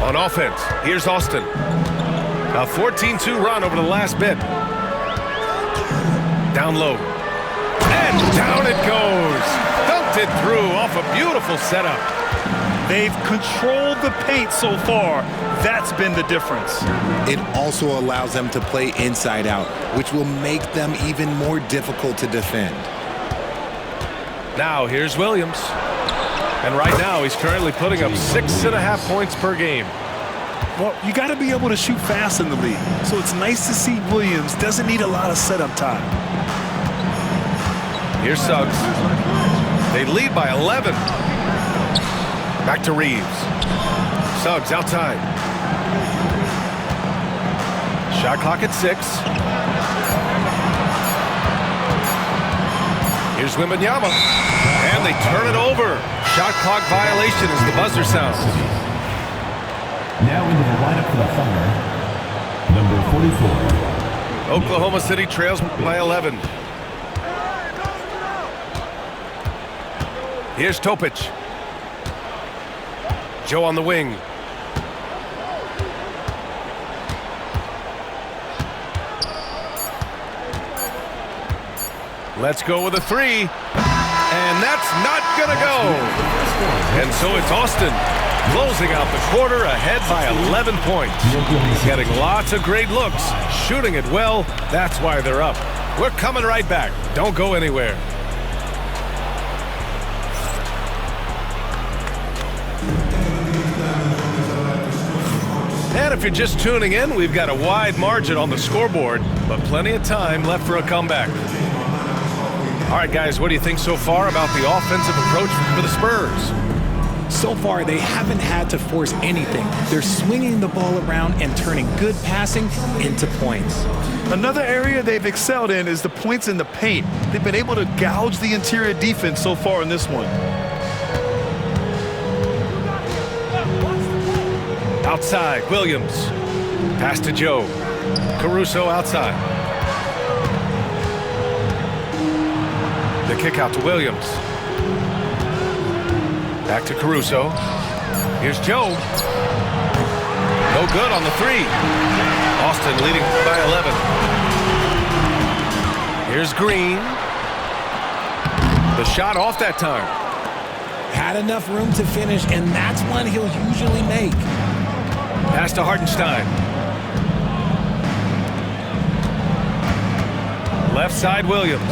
On offense, here's Austin. A 14-2 run over the last bit. Down low. And down it goes. Dunked it through off a beautiful setup. They've controlled the paint so far. That's been the difference. It also allows them to play inside out, which will make them even more difficult to defend. Now here's Williams. And right now he's currently putting up 6.5 points per game. Well, you got to be able to shoot fast in the league. So it's nice to see Williams doesn't need a lot of setup time. Here's Suggs. They lead by 11. Back to Reeves. Suggs outside. Shot clock at 6. Here's Wembanyama. And they turn it over. Shot clock violation as the buzzer sounds. Now into the lineup for the Thunder, number 44. Oklahoma City trails by 11. Here's Topic. Joe on the wing. Let's go with a 3. And that's not gonna go. And so it's Austin closing out the quarter ahead by 11 points. Getting lots of great looks, shooting it well. That's why they're up. We're coming right back. Don't go anywhere. And if you're just tuning in, we've got a wide margin on the scoreboard, but plenty of time left for a comeback. All right, guys, what do you think so far about the offensive approach for the Spurs? So far, they haven't had to force anything. They're swinging the ball around and turning good passing into points. Another area they've excelled in is the points in the paint. They've been able to gouge the interior defense so far in this one. Outside, Williams. Pass to Joe. Caruso outside. The kick out to Williams. Back to Caruso. Here's Joe. No good on the 3. Austin leading by 11. Here's Green. The shot off that time. Had enough room to finish, and that's one he'll usually make. Pass to Hartenstein. Left side, Williams.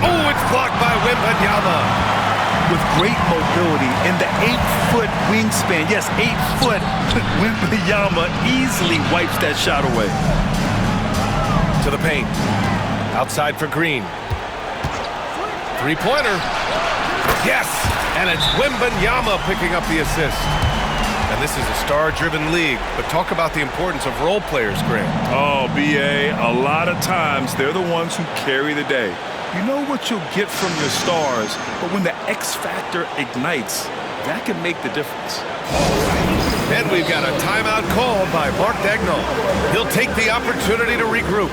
Oh, it's blocked by Wembanyama. With great mobility and the 8-foot wingspan. Yes, 8 foot. Wembanyama easily wipes that shot away. To the paint. Outside for Green. Three-pointer. Yes! And it's Wembanyama picking up the assist. And this is a star-driven league, but talk about the importance of role players, Grant. Oh, B.A., a lot of times they're the ones who carry the day. You know what you'll get from your stars, but when the X factor ignites, that can make the difference. And we've got a timeout called by Mark Dagnall. He'll take the opportunity to regroup.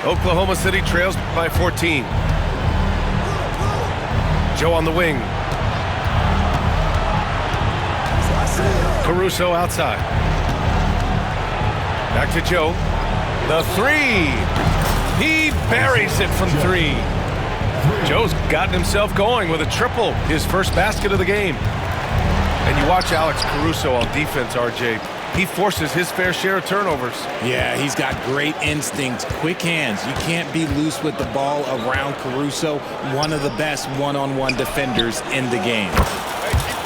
Oklahoma City trails by 14. Joe on the wing. Caruso outside. Back to Joe. The 3. He buries it from three. Joe's gotten himself going with a triple, his first basket of the game. And you watch Alex Caruso on defense, RJ. He forces his fair share of turnovers. Yeah, he's got great instincts, quick hands. You can't be loose with the ball around Caruso, one of the best one-on-one defenders in the game.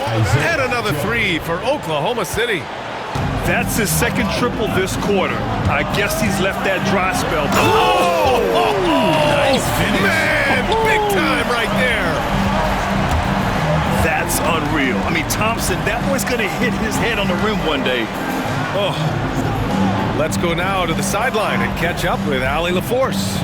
And another three for Oklahoma City. That's his second triple this quarter. I guess he's left that dry spell. Nice finish. Man, big time right there. That's unreal. I mean, Thompson, that boy's going to hit his head on the rim one day. Oh. Let's go now to the sideline and catch up with Allie LaForce.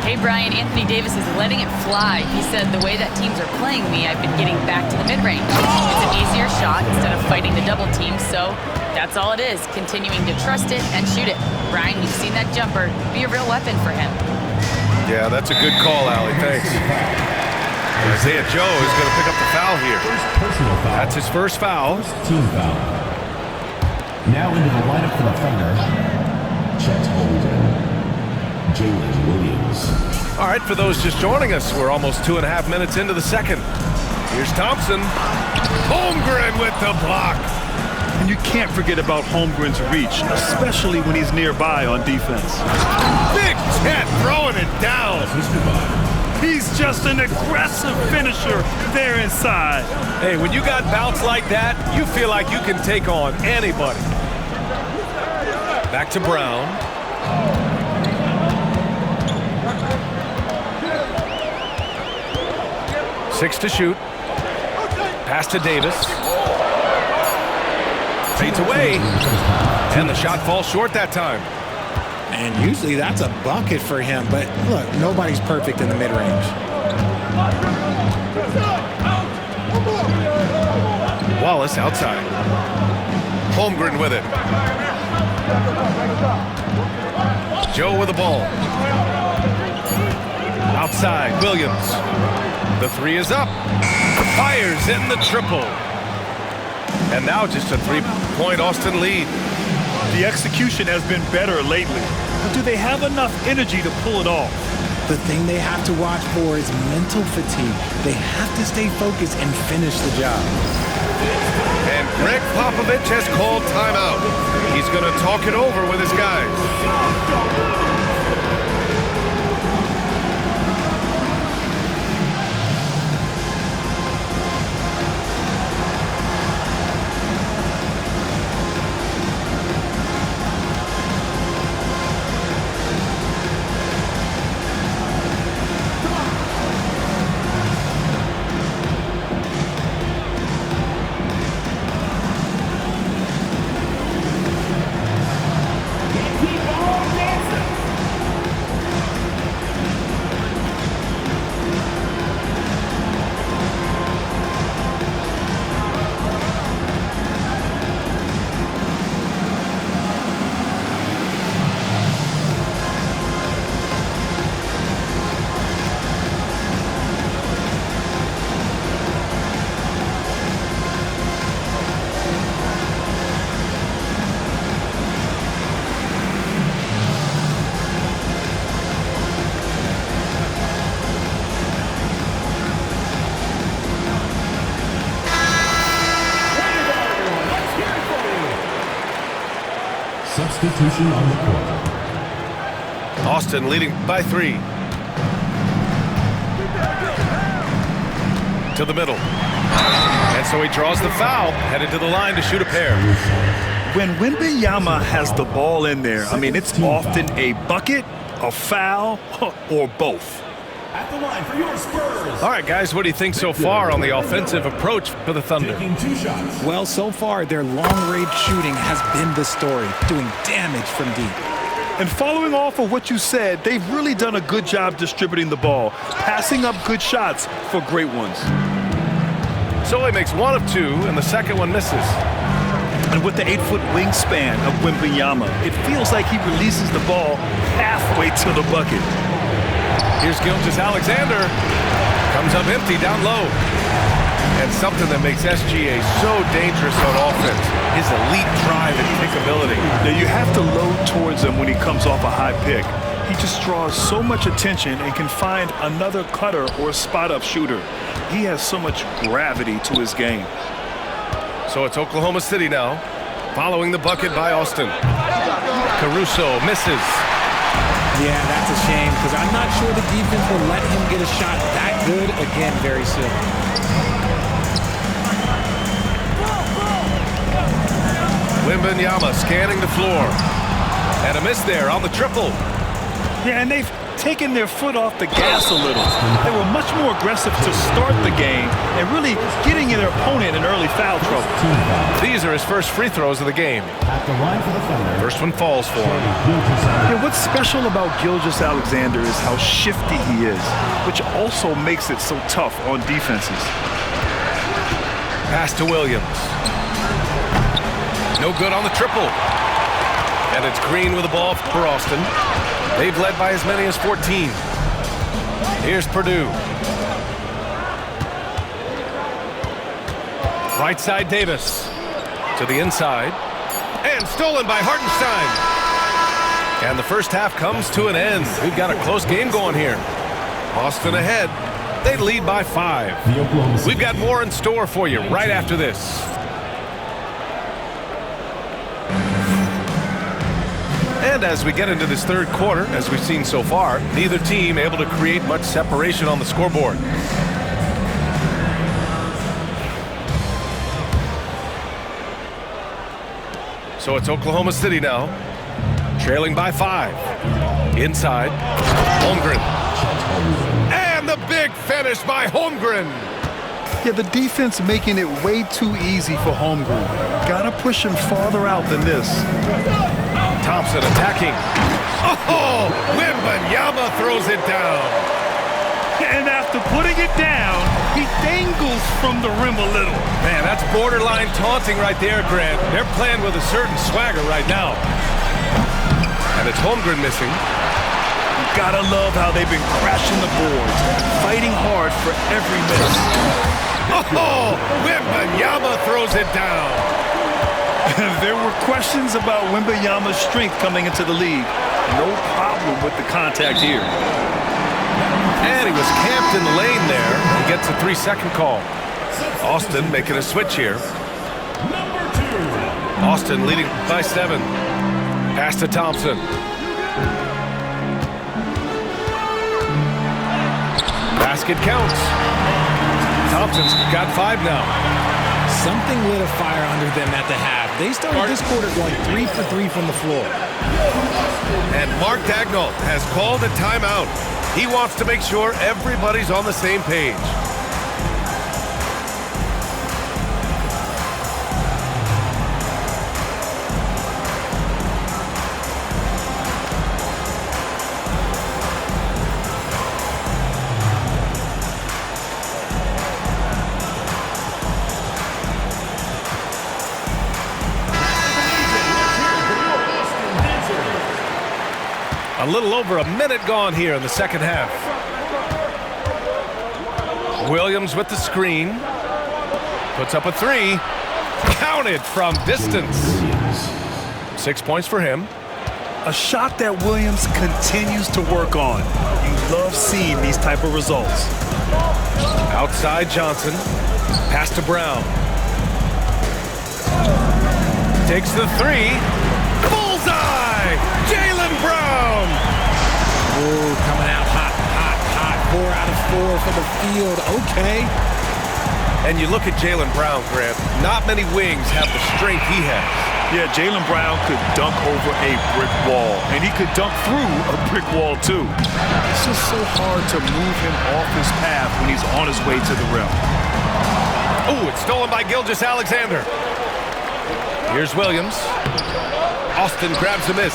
Hey, Brian, Anthony Davis is letting it fly. He said, the way that teams are playing me, I've been getting back to the mid-range. It's an easier shot instead of fighting the double team, so that's all it is, continuing to trust it and shoot it. Brian, you've seen that jumper be a real weapon for him. Yeah, that's a good call, Allie. Thanks. Isaiah Joe is going to pick up the foul here. Personal foul. That's his first foul. Team foul. Now into the lineup for the Thunder. Chet Holmgren. Jalen Williams. All right, for those just joining us, we're almost 2.5 minutes into the second. Here's Thompson. Holmgren with the block. And you can't forget about Holmgren's reach, especially when he's nearby on defense. Big Chet throwing it down. He's just an aggressive finisher there inside. Hey, when you got bounce like that, you feel like you can take on anybody. Back to Brown. Six to shoot. Pass to Davis. Fades away. And the shot falls short that time. And usually that's a bucket for him, but look, nobody's perfect in the mid-range. Wallace outside. Holmgren with it. Joe with the ball. Outside, Williams. The three is up. Fires in the triple. And now just a three-point Austin lead. The execution has been better lately, but do they have enough energy to pull it off? The thing they have to watch for is mental fatigue. They have to stay focused and finish the job. And Greg Popovich has called timeout. He's going to talk it over with his guys. Substitution on the court. Austin leading by 3. To the middle. And so he draws the foul, headed to the line to shoot a pair. When Wembanyama has the ball in there, I mean, it's often a bucket, a foul, or both. At the line for your Spurs. All right, guys, what do you think so far on the offensive approach for the Thunder? Taking 2 shots. Well, so far, their long-range shooting has been the story, doing damage from deep. And following off of what you said, they've really done a good job distributing the ball, passing up good shots for great ones. So he makes 1 of 2, and the second one misses. And with the 8-foot wingspan of Wembanyama, it feels like he releases the ball halfway to the bucket. Here's Gilgeous-Alexander. Comes up empty down low. And something that makes SGA so dangerous on offense, his elite drive and kickability. Now you have to load towards him when he comes off a high pick. He just draws so much attention and can find another cutter or spot-up shooter. He has so much gravity to his game. So it's Oklahoma City now, following the bucket by Austin. Caruso misses. Yeah, that's a shame because I'm not sure the defense will let him get a shot that good again very soon. Wembanyama scanning the floor. And a miss there on the triple. Yeah, and they've taken their foot off the gas a little. They were much more aggressive to start the game and really getting their opponent in early foul trouble. These are his first free throws of the game. At the line for the Thunder. First one falls for him. Yeah, what's special about Gilgeous-Alexander is how shifty he is, which also makes it so tough on defenses. Pass to Williams. No good on the triple. And it's Green with the ball for Austin. They've led by as many as 14. Here's Purdue. Right side Davis. To the inside. And stolen by Hartenstein. And the first half comes to an end. We've got a close game going here. Austin ahead. They lead by 5. We've got more in store for you right after this. And as we get into this third quarter, as we've seen so far, neither team able to create much separation on the scoreboard. So it's Oklahoma City now, trailing by 5. Inside, Holmgren. And the big finish by Holmgren. Yeah, the defense making it way too easy for Holmgren. Gotta push him farther out than this. Thompson attacking. Oh, Wembanyama throws it down. And after putting it down, he dangles from the rim a little. Man, that's borderline taunting right there, Grant. They're playing with a certain swagger right now. And it's Holmgren missing. You gotta love how they've been crashing the boards, fighting hard for every miss. Oh, Wembanyama throws it down. There were questions about Wembanyama's strength coming into the league. No problem with the contact here. And he was camped in the lane there. He gets a 3-second call. Austin making a switch here. Austin leading by 7. Pass to Thompson. Basket counts. Thompson's got 5 now. Something lit a fire under them at the half. They started this quarter going 3 for 3 from the floor. And Mark Daigneault has called a timeout. He wants to make sure everybody's on the same page. A little over a minute gone here in the second half. Williams with the screen. Puts up a 3. Counted from distance. 6 points for him. A shot that Williams continues to work on. You love seeing these type of results. Outside Johnson. Pass to Brown. Takes the 3. Bullseye! Jaylen Brown! Ooh, coming out hot, hot, hot. 4 out of 4 for the field. Okay. And you look at Jaylen Brown, Grant. Not many wings have the strength he has. Yeah, Jaylen Brown could dunk over a brick wall, and he could dunk through a brick wall, too. It's just so hard to move him off his path when he's on his way to the rim. Oh, it's stolen by Gilgeous-Alexander. Here's Williams. Austin grabs a miss.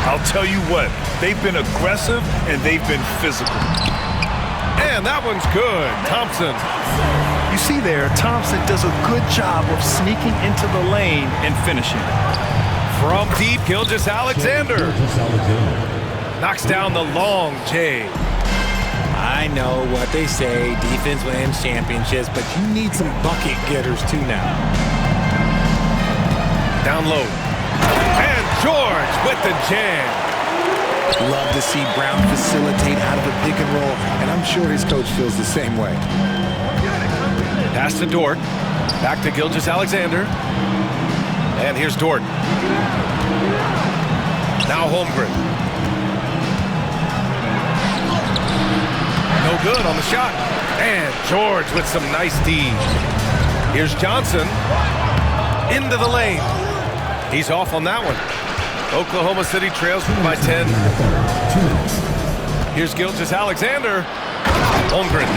I'll tell you what, they've been aggressive and they've been physical. And that one's good. Thompson. You see there, Thompson does a good job of sneaking into the lane and finishing. From deep, Gilgeous-Alexander. Knocks down the long J. I know what they say, defense wins championships, but you need some bucket getters too now. Down low. And George with the jam. Love to see Brown facilitate out of a pick and roll, and I'm sure his coach feels the same way. Pass to Dort. Back to Gilgeous-Alexander. And here's Dort. Now Holmgren. No good on the shot. And George with some nice D. Here's Johnson. Into the lane. He's off on that one. Oklahoma City trails by 10. Here's Gilgeous-Alexander. Holmgren.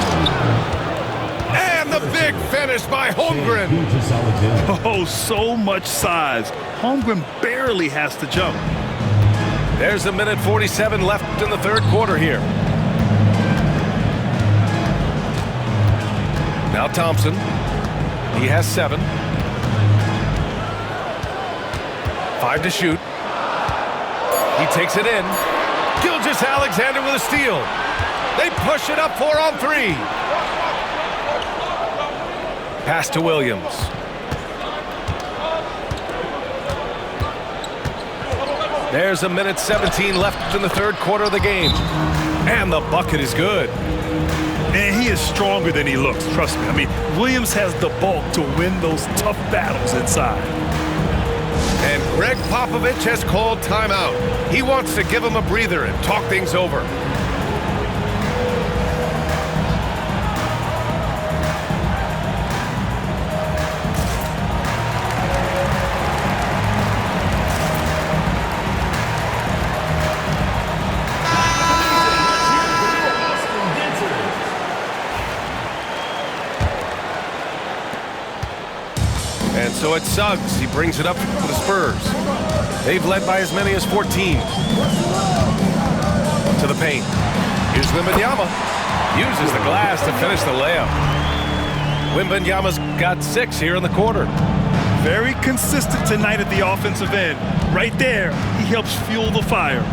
And the big finish by Holmgren. Oh, so much size. Holmgren barely has to jump. There's a minute 47 left in the third quarter here. Now Thompson. He has 7. 5 to shoot. He takes it in. Gilgeous-Alexander with a steal. They push it up 4 on 3. Pass to Williams. There's a minute 17 left in the third quarter of the game. And the bucket is good. And he is stronger than he looks, trust me. I mean, Williams has the bulk to win those tough battles inside. And Greg Popovich has called timeout. He wants to give him a breather and talk things over. And so it's Suggs. He brings it up for the Spurs. They've led by as many as 14. To the paint. Here's Wembanyama. Uses the glass to finish the layup. Wembanyama's got 6 here in the quarter. Very consistent tonight at the offensive end. Right there, he helps fuel the fire.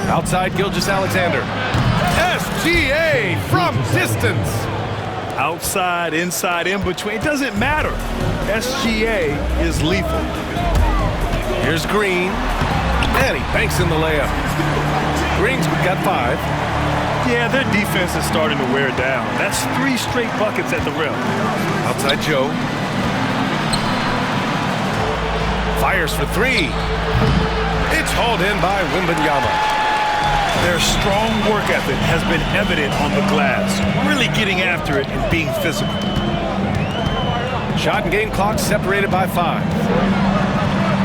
Outside Gilgeous-Alexander. SGA from distance. Outside, inside, in between. It doesn't matter. SGA is lethal. Here's Green. And he banks in the layup. Green's got 5. Yeah, their defense is starting to wear down. That's 3 straight buckets at the rim. Outside Joe. Fires for 3. It's hauled in by Wembanyama. Their strong work ethic has been evident on the glass, really getting after it and being physical. Shot and game clock separated by 5.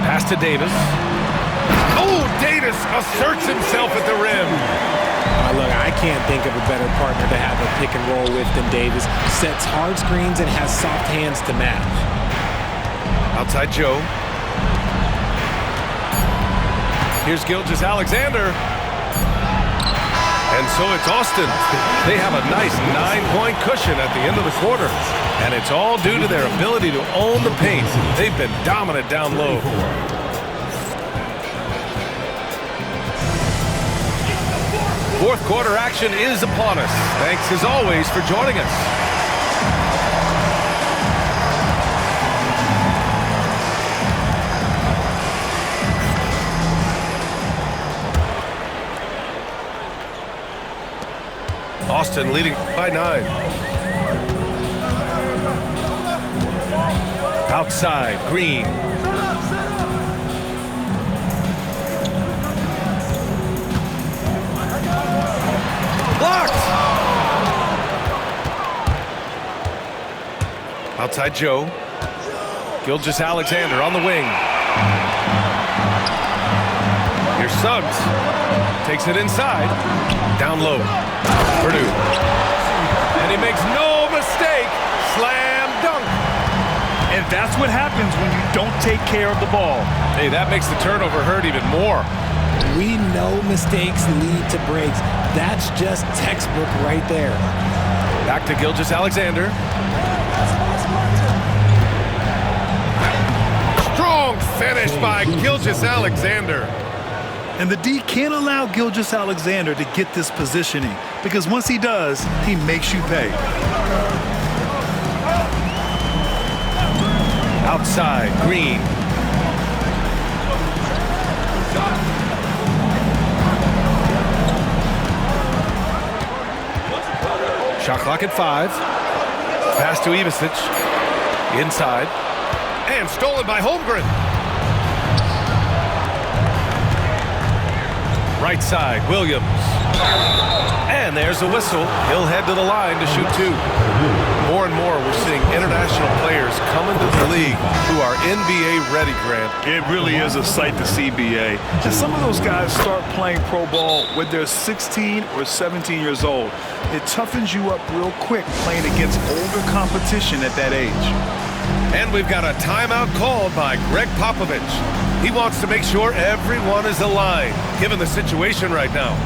Pass to Davis. Oh, Davis asserts himself at the rim. Look, I can't think of a better partner to have a pick and roll with than Davis. Sets hard screens and has soft hands to match. Outside Joe. Here's Gilgeous-Alexander. And so it's Austin. They have a nice 9-point cushion at the end of the quarter. And it's all due to their ability to own the paint. They've been dominant down low. Fourth quarter action is upon us. Thanks as always for joining us. Austin leading by 9. Outside, Green. Blocked! Outside Joe. Gilgeous-Alexander on the wing. Here's Suggs. Takes it inside. Down low. Purdue. And he makes no mistake. Slam dunk. And that's what happens when you don't take care of the ball. Hey, that makes the turnover hurt even more. We know mistakes lead to breaks. That's just textbook right there. Back to Gilgeous-Alexander. Strong finish by Gilgeous-Alexander. And the D can't allow Gilgeous-Alexander to get this positioning, because once he does, he makes you pay. Outside, Green. Clock at 5. Pass to Ivicic. Inside. And stolen by Holmgren. Right side, Williams. And there's a whistle. He'll head to the line to shoot 2. More and more, we're seeing international players come into the league who are NBA ready, Grant. It really is a sight to see, BA. And some of those guys start playing pro ball when they're 16 or 17 years old. It toughens you up real quick playing against older competition at that age. And we've got a timeout called by Greg Popovich. He wants to make sure everyone is aligned, given the situation right now.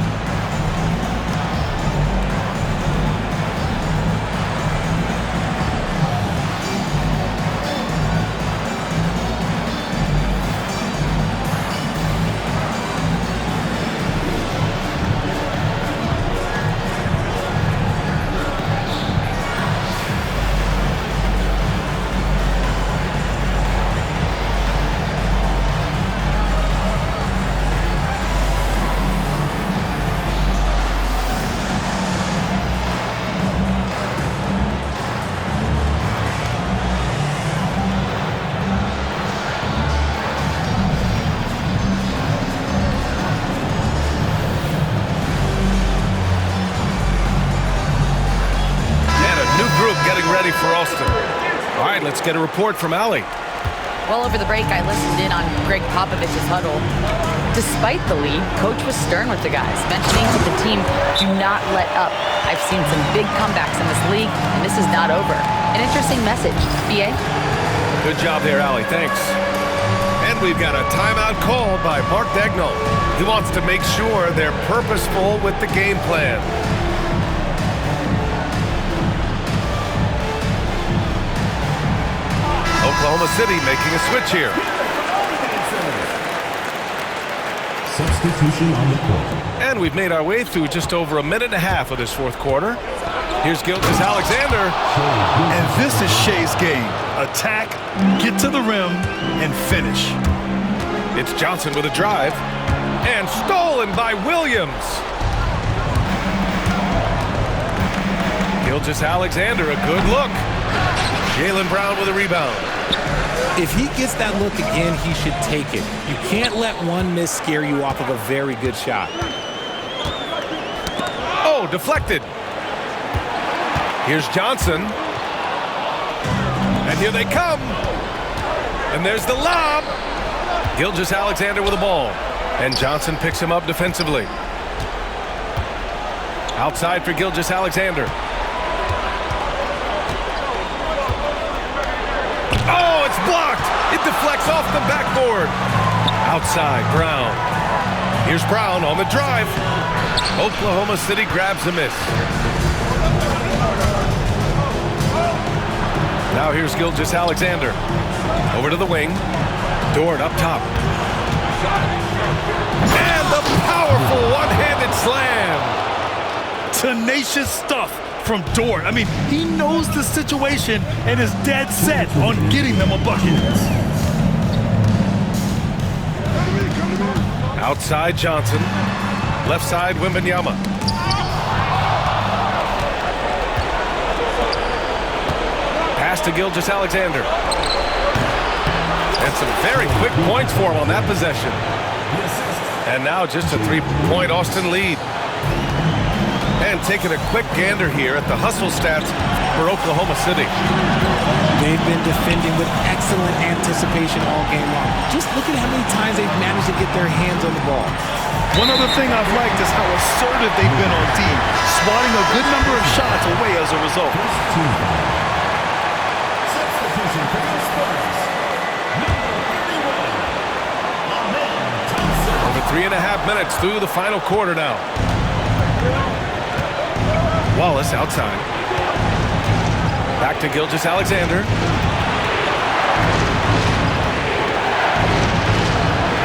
Let's get a report from Allie. Well, over the break, I listened in on Greg Popovich's huddle. Despite the lead, Coach was stern with the guys, mentioning to the team, do not let up. I've seen some big comebacks in this league, and this is not over. An interesting message. BA? Good job there, Allie. Thanks. And we've got a timeout called by Mark Dagnall. He wants to make sure they're purposeful with the game plan. Oklahoma City making a switch here. Substitution on the court. And we've made our way through just over a minute and a half of this fourth quarter. Here's Gilgeous-Alexander. And this is Shea's game. Attack, get to the rim, and finish. It's Johnson with a drive. And stolen by Williams. Gilgeous-Alexander, a good look. Jaylen Brown with a rebound. If he gets that look again, he should take it. You can't let one miss scare you off of a very good shot. Oh, deflected. Here's Johnson. And here they come. And there's the lob. Gilgeous-Alexander with the ball. And Johnson picks him up defensively. Outside for Gilgeous-Alexander. Oh, it's blocked. It deflects off the backboard. Outside, Brown. Here's Brown on the drive. Oklahoma City grabs a miss. Now here's Gilgeous-Alexander. Over to the wing. Dort up top. And the powerful one-handed slam. Tenacious stuff from Dort. I mean, he knows the situation and is dead set on getting them a bucket. Outside Johnson. Left side Wembanyama. Pass to Gilgeous-Alexander. And some very quick points for him on that possession. And now just a three-point Austin lead. And taking a quick gander here at the hustle stats for Oklahoma City. They've been defending with excellent anticipation all game long. Just look at how many times they've managed to get their hands on the ball. One other thing I've liked is how assertive they've been on D, swatting a good number of shots away as a result. Over 3.5 minutes through the final quarter now. Wallace outside. Back to Gilgeous-Alexander.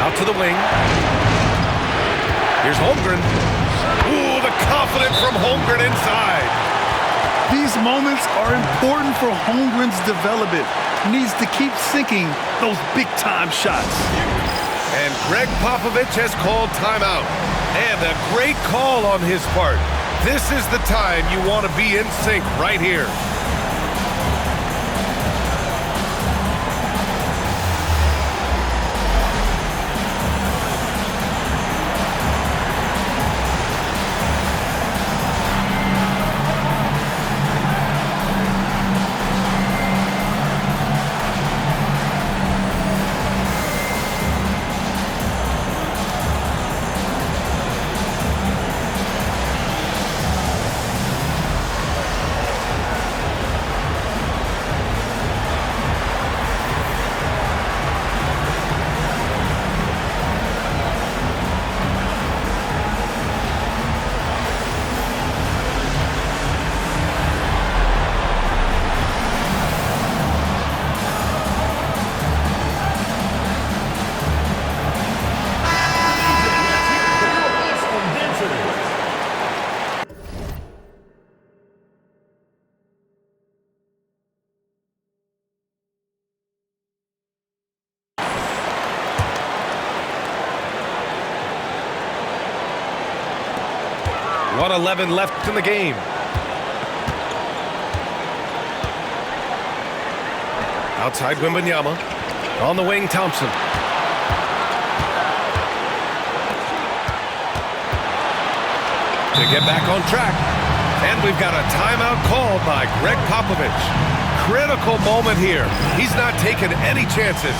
Out to the wing. Here's Holmgren. Ooh, the confidence from Holmgren inside. These moments are important for Holmgren's development. He needs to keep sinking those big-time shots. And Greg Popovich has called timeout. And a great call on his part. This is the time you want to be in sync right here. .11 left in the game. Outside Wembanyama. On the wing, Thompson. To get back on track. And we've got a timeout called by Greg Popovich. Critical moment here. He's not taking any chances.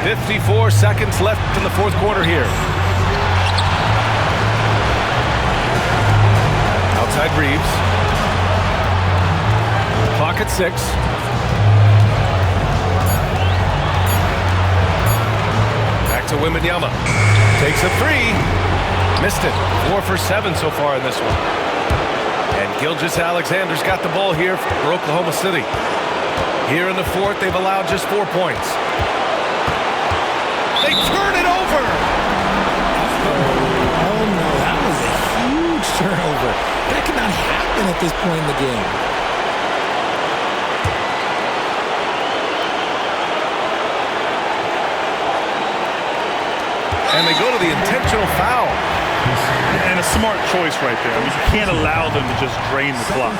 .54 seconds left in the fourth quarter here. Outside Reeves. Clock at 6. Back to Wembanyama. Takes a three. Missed it. 4 for 7 so far in this one. And Gilgeous-Alexander's got the ball here for Oklahoma City. Here in the fourth, they've allowed just 4 points. They turn it over. Oh, no, that was a huge turnover. That cannot happen at this point in the game. And they go to the intentional foul. And a smart choice right there. I mean, you can't allow them to just drain the clock.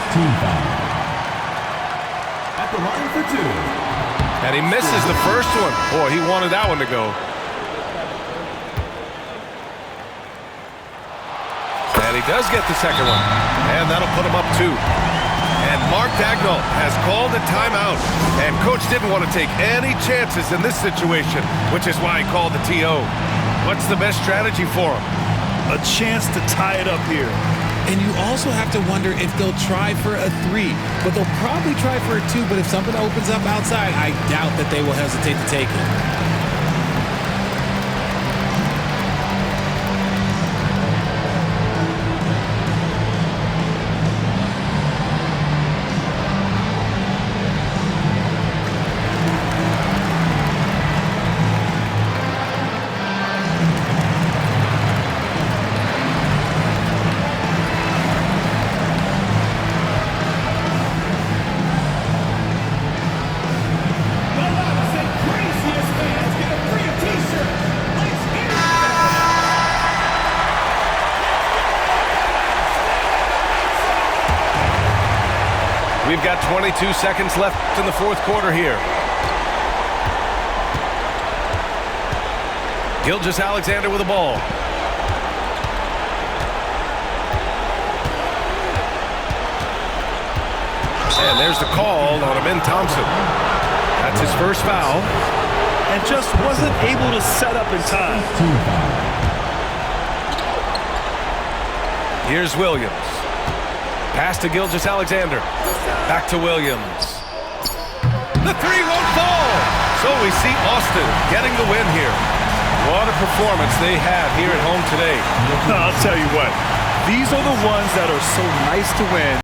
At the line for 2. And he misses the first one. Boy, he wanted that one to go. And he does get the second one. And that'll put him up 2. And Mark Dagnall has called a timeout. And Coach didn't want to take any chances in this situation, which is why he called the TO. What's the best strategy for him? A chance to tie it up here. And you also have to wonder if they'll try for a 3. But they'll probably try for a 2. But if something opens up outside, I doubt that they will hesitate to take it. We've got 22 seconds left in the fourth quarter here. Gilgeous-Alexander with the ball. And there's the call on Amin Thompson. That's his first foul. And just wasn't able to set up in time. Here's Williams. Pass to Gilgeous-Alexander. Back to Williams. The three won't fall. So we see Austin getting the win here. What a performance they have here at home today. I'll tell you what, these are the ones that are so nice to win.